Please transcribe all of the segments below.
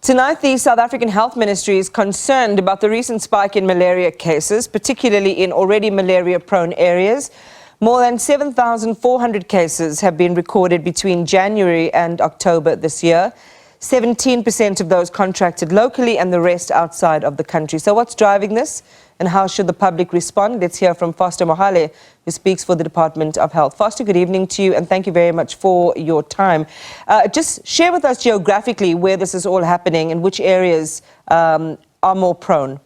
Tonight, the South African Health Ministry is concerned about the recent spike in malaria cases, particularly in already malaria-prone areas. More than 7,400 cases have been recorded between January and October this year. 17% of those contracted locally and the rest outside of the country. So what's driving this and how should the public respond? Let's hear from Foster Mohale, who speaks for the Department of Health. Foster, good evening to you and thank you very much for your time. Just share with us geographically where this is all happening and which areas are more prone.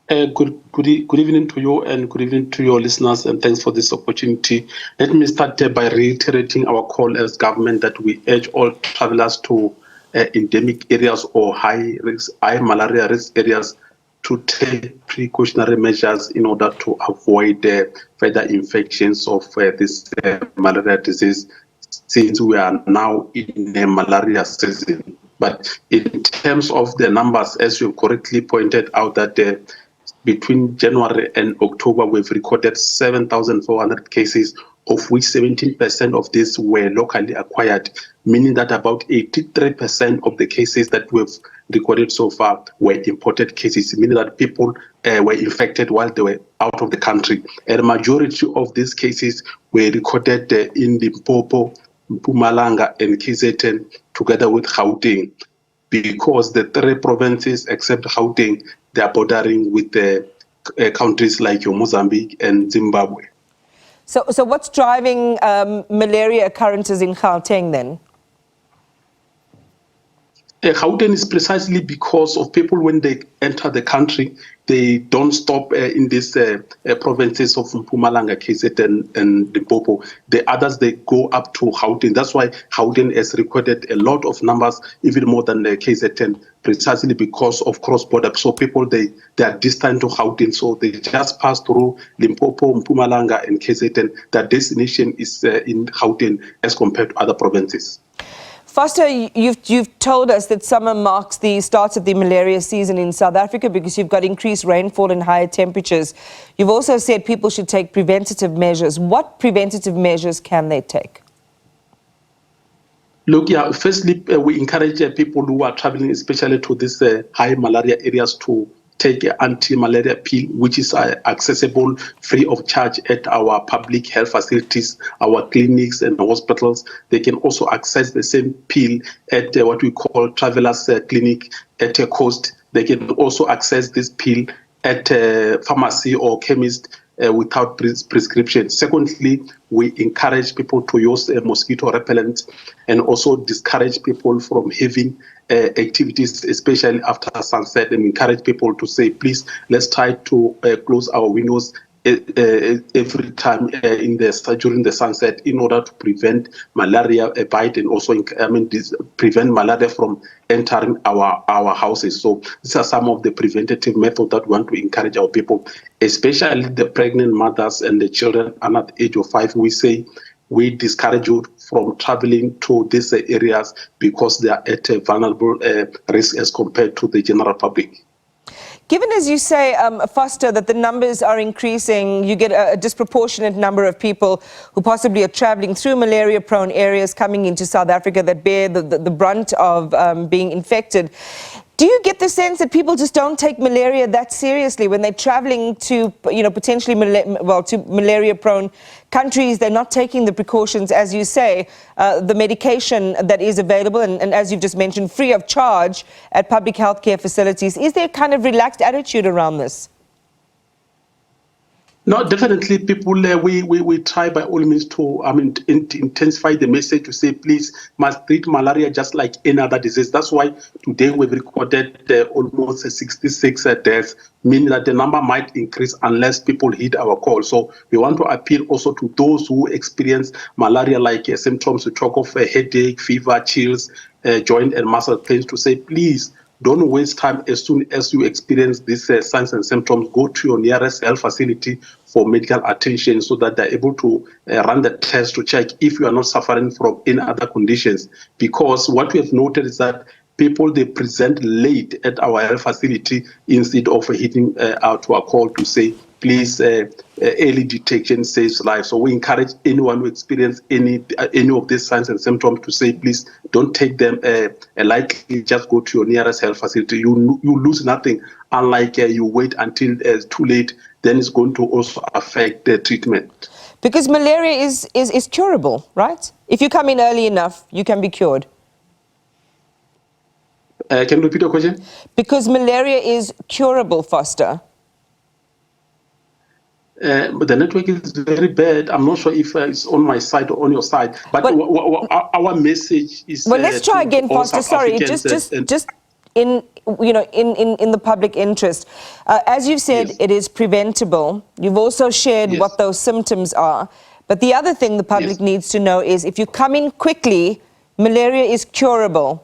Good evening to you and good evening to your listeners, and thanks for this opportunity. Let me start by reiterating our call as government that we urge all travelers to endemic areas or high malaria risk areas to take precautionary measures in order to avoid further infections of this malaria disease, since we are now in a malaria season. But in terms of the numbers, as you correctly pointed out, that between January and October, we've recorded 7,400 cases, of which 17% of these were locally acquired, meaning that about 83% of the cases that we've recorded so far were imported cases, meaning that people were infected while they were out of the country. And the majority of these cases were recorded in Limpopo, Mpumalanga, and KZN, together with Gauteng, because the three provinces, except Gauteng, they are bordering with countries like Mozambique and Zimbabwe. So what's driving malaria occurrences in Gauteng then? Gauteng is precisely because of people, when they enter the country, they don't stop in these provinces of Mpumalanga, KZN, and Limpopo. The others, they go up to Gauteng. That's why Gauteng has recorded a lot of numbers, even more than KZN, precisely because of cross-border. So people, they are distant to Gauteng, so they just pass through Limpopo, Mpumalanga, and KZN. Their destination is in Gauteng as compared to other provinces. Foster, you've told us that summer marks the start of the malaria season in South Africa because you've got increased rainfall and higher temperatures. You've also said people should take preventative measures. What preventative measures can they take? Look, firstly, we encourage people who are traveling, especially to these high malaria areas, to take an anti-malaria pill, which is accessible free of charge at our public health facilities, our clinics and hospitals. They can also access the same pill at what we call travelers clinic at a cost. They can also access this pill at a pharmacy or chemist without prescription. Secondly, we encourage people to use mosquito repellent and also discourage people from having activities, especially after sunset, and encourage people to say, please, let's try to close our windows every time during the sunset, in order to prevent malaria bite and also prevent malaria from entering our houses. So these are some of the preventative methods that we want to encourage our people, especially the pregnant mothers and the children under the age of 5. We say we discourage you from traveling to these areas because they are at a vulnerable risk as compared to the general public. Given, as you say, Foster, that the numbers are increasing, you get a disproportionate number of people who possibly are travelling through malaria-prone areas coming into South Africa that bear the brunt of being infected. Do you get the sense that people just don't take malaria that seriously when they're travelling to, potentially to malaria-prone countries? They're not taking the precautions, as you say, the medication that is available and as you've just mentioned, free of charge at public healthcare facilities. Is there a kind of relaxed attitude around this? No, definitely people, we try by all means to intensify the message to say, please, must treat malaria just like any other disease. That's why today we've recorded almost 66 deaths, meaning that the number might increase unless people heed our call. So we want to appeal also to those who experience malaria-like symptoms. We talk of headache, fever, chills, joint and muscle pains, to say, please, don't waste time. As soon as you experience these signs and symptoms, go to your nearest health facility for medical attention so that they're able to run the test to check if you are not suffering from any other conditions. Because what we have noted is that people, they present late at our health facility instead of heeding out to our call to say, please, early detection saves lives. So we encourage anyone who experience any of these signs and symptoms to say, please don't take them lightly. Just go to your nearest health facility. You lose nothing. Unlike you wait until it's too late, then it's going to also affect the treatment. Because malaria is curable, right? If you come in early enough, you can be cured. Can you repeat your question? Because malaria is curable, Foster. But the network is very bad. I'm not sure if it's on my side or on your side. But our message is. Well, let's try again, Foster. Sorry, just in the public interest. As you've said, yes. It is preventable. You've also shared yes. what those symptoms are. But the other thing the public yes. needs to know is if you come in quickly, malaria is curable.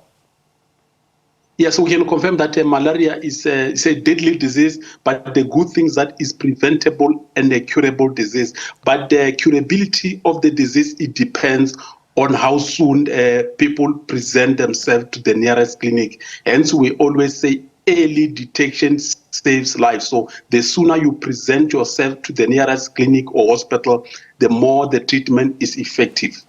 Yes, we can confirm that malaria is a deadly disease, but the good thing is that it's preventable and a curable disease. But the curability of the disease, it depends on how soon people present themselves to the nearest clinic. Hence, we always say early detection saves lives. So the sooner you present yourself to the nearest clinic or hospital, the more the treatment is effective.